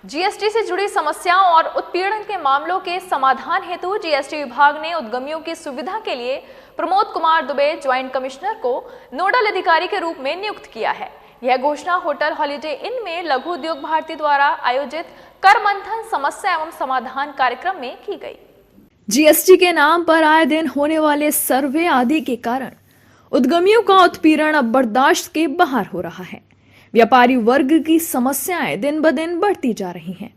GST से जुड़ी समस्याओं और उत्पीड़न के मामलों के समाधान हेतु जीएसटी विभाग ने उद्यमियों की सुविधा के लिए प्रमोद कुमार दुबे ज्वाइंट कमिश्नर को नोडल अधिकारी के रूप में नियुक्त किया है। यह घोषणा होटल हॉलिडे इन में लघु उद्योग भारती द्वारा आयोजित कर मंथन समस्या एवं समाधान कार्यक्रम में की गई। जीएसटी के नाम पर आए दिन होने वाले सर्वे आदि के कारण उद्यमियों का उत्पीड़न अब बर्दाश्त के बाहर हो रहा है। व्यापारी वर्ग की समस्याएं दिन ब दिन बढ़ती जा रही हैं।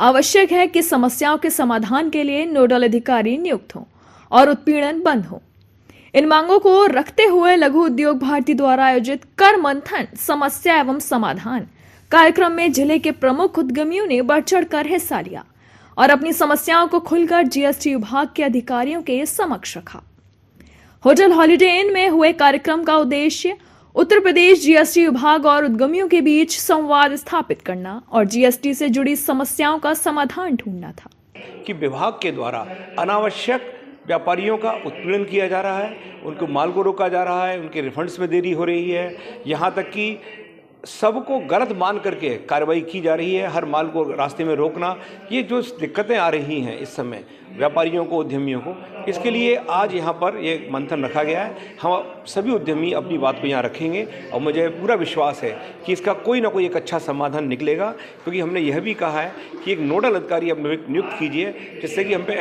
आवश्यक है कि समस्याओं के समाधान के लिए नोडल अधिकारी नियुक्त हों और उत्पीड़न बंद हो। इन मांगों को रखते हुए लघु उद्योग भारती द्वारा आयोजित कर मंथन समस्या एवं समाधान कार्यक्रम में जिले के प्रमुख उद्यमियों ने बढ़ चढ़ कर हिस्सा लिया और अपनी समस्याओं को खुलकर जीएसटी विभाग के अधिकारियों के समक्ष रखा। होटल हॉलिडे इन में हुए कार्यक्रम का उद्देश्य उत्तर प्रदेश जीएसटी विभाग और उद्यमियों के बीच संवाद स्थापित करना और जीएसटी से जुड़ी समस्याओं का समाधान ढूंढना था कि विभाग के द्वारा अनावश्यक व्यापारियों का उत्पीड़न किया जा रहा है, उनको माल को रोका जा रहा है, उनके रिफंड्स में देरी हो रही है, यहाँ तक कि सबको गलत मान करके कार्रवाई की जा रही है। हर माल को रास्ते में रोकना, ये जो दिक्कतें आ रही हैं इस समय व्यापारियों को, उद्यमियों को, इसके लिए आज यहाँ पर ये मंथन रखा गया है। हम सभी उद्यमी अपनी बात को यहाँ रखेंगे और मुझे पूरा विश्वास है कि इसका कोई ना कोई एक अच्छा समाधान निकलेगा, क्योंकि हमने यह भी कहा है कि एक नोडल अधिकारी अब नियुक्त कीजिए जिससे कि हम पे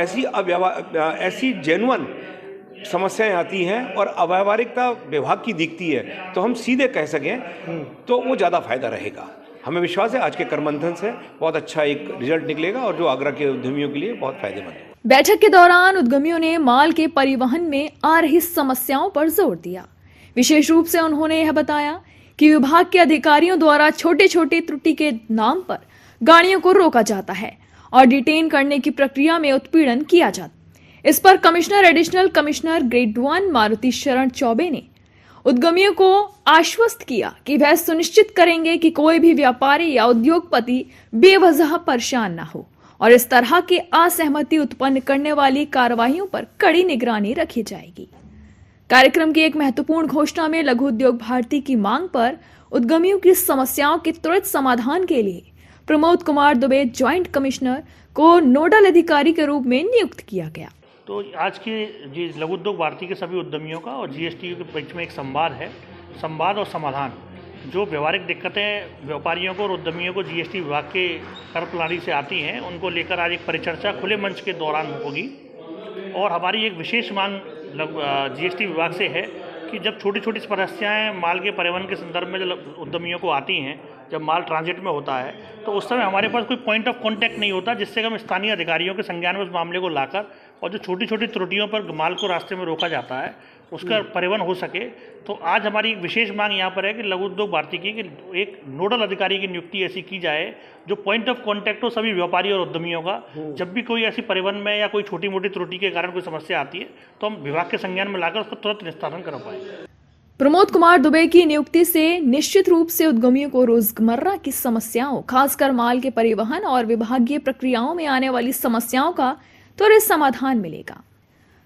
ऐसी जेन्युइन समस्याएं आती हैं और अव्यावहारिकता विभाग की दिखती है तो हम सीधे कह सकें तो वो ज़्यादा फायदा रहेगा। हमें विश्वास है आज के कर मंथन से बहुत अच्छा एक रिजल्ट निकलेगा और जो आगरा के उद्यमियों के लिए बहुत फायदेमंद है। बैठक के दौरान उद्यमियों ने माल के परिवहन में आ रही समस्याओं पर जोर दिया। विशेष रूप से उन्होंने यह बताया कि विभाग के अधिकारियों द्वारा छोटे छोटे त्रुटि के नाम पर गाड़ियों को रोका जाता है और डिटेन करने की प्रक्रिया में उत्पीड़न किया जाता। इस पर commissioner additional commissioner grade 1 Maruti शरण चौबे ने उद्यमियों को आश्वस्त किया कि वह सुनिश्चित करेंगे कि कोई भी व्यापारी या उद्योगपति बेवजह परेशान न हो और इस तरह की असहमति उत्पन्न करने वाली कार्रवाइयों पर कड़ी निगरानी रखी जाएगी। कार्यक्रम की एक महत्वपूर्ण घोषणा में लघु उद्योग भारती की मांग पर उद्यमियों की समस्याओं के त्वरित समाधान के लिए प्रमोद कुमार दुबे ज्वाइंट कमिश्नर को नोडल अधिकारी के रूप में नियुक्त किया गया। तो आज की लघु उद्योग भारती के सभी उद्यमियों का और जीएसटी के बीच में एक संवाद है। संवाद और समाधान, जो व्यवहारिक दिक्कतें व्यापारियों को और उद्यमियों को जीएसटी विभाग के कर प्रणाली से आती हैं, उनको लेकर आज एक परिचर्चा खुले मंच के दौरान होगी। और हमारी एक विशेष मांग जीएसटी विभाग से है कि जब छोटी छोटी समस्याएं माल के परिवहन के संदर्भ में जब उद्यमियों को आती हैं, जब माल ट्रांजिट में होता है, तो उस समय हमारे पास कोई पॉइंट ऑफ कांटेक्ट नहीं होता जिससे हम स्थानीय अधिकारियों के संज्ञान में उस मामले को लाकर और जो छोटी छोटी त्रुटियों पर माल को रास्ते में रोका जाता है उसका परिवहन हो सके। तो आज हमारी एक विशेष मांग यहाँ पर है कि लघु उद्योग भारती की कि एक नोडल अधिकारी की नियुक्ति ऐसी की जाए जो पॉइंट ऑफ कांटेक्ट हो सभी व्यापारी और उद्यमियों का। जब भी कोई ऐसी परिवहन में या कोई छोटी मोटी त्रुटि के कारण कोई समस्या आती है तो हम विभाग के संज्ञान में लाकर उसका तुरंत निस्तारण कर पाए। प्रमोद कुमार दुबे की नियुक्ति से निश्चित रूप से उद्यमियों को रोजमर्रा की समस्याओं, खासकर माल के परिवहन और विभागीय प्रक्रियाओं में आने वाली समस्याओं का त्वरित समाधान मिलेगा।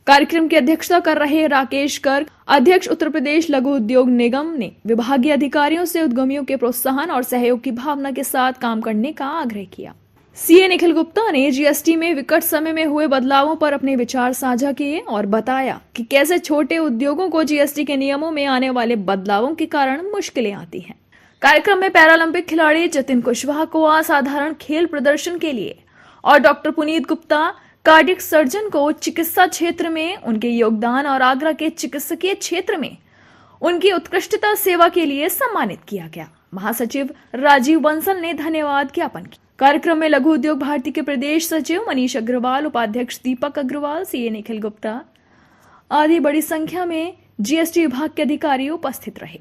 कार्यक्रम की अध्यक्षता कर रहे राकेश गर्ग, अध्यक्ष उत्तर प्रदेश लघु उद्योग निगम, ने विभागीय अधिकारियों से उद्यमियों के प्रोत्साहन और सहयोग की भावना के साथ काम करने का आग्रह किया। सीए निखिल गुप्ता ने जीएसटी में विकट समय में हुए बदलावों पर अपने विचार साझा किए और बताया कि कैसे छोटे उद्योगों को जीएसटी के नियमों में आने वाले बदलावों के कारण मुश्किलें आती हैं। कार्यक्रम में पैरालंपिक खिलाड़ी जतिन कुशवाहा को असाधारण खेल प्रदर्शन के लिए और doctor Puneet Gupta cardiac surgeon को चिकित्सा क्षेत्र में उनके योगदान और आगरा के चिकित्सकीय क्षेत्र में उनकी उत्कृष्टता सेवा के लिए सम्मानित किया गया। महासचिव राजीव बंसल ने धन्यवाद ज्ञापन किया। कार्यक्रम में लघु उद्योग भारती के प्रदेश सचिव मनीष अग्रवाल, उपाध्यक्ष दीपक अग्रवाल, सीए निखिल गुप्ता आदि बड़ी संख्या में जीएसटी विभाग के अधिकारी उपस्थित रहे।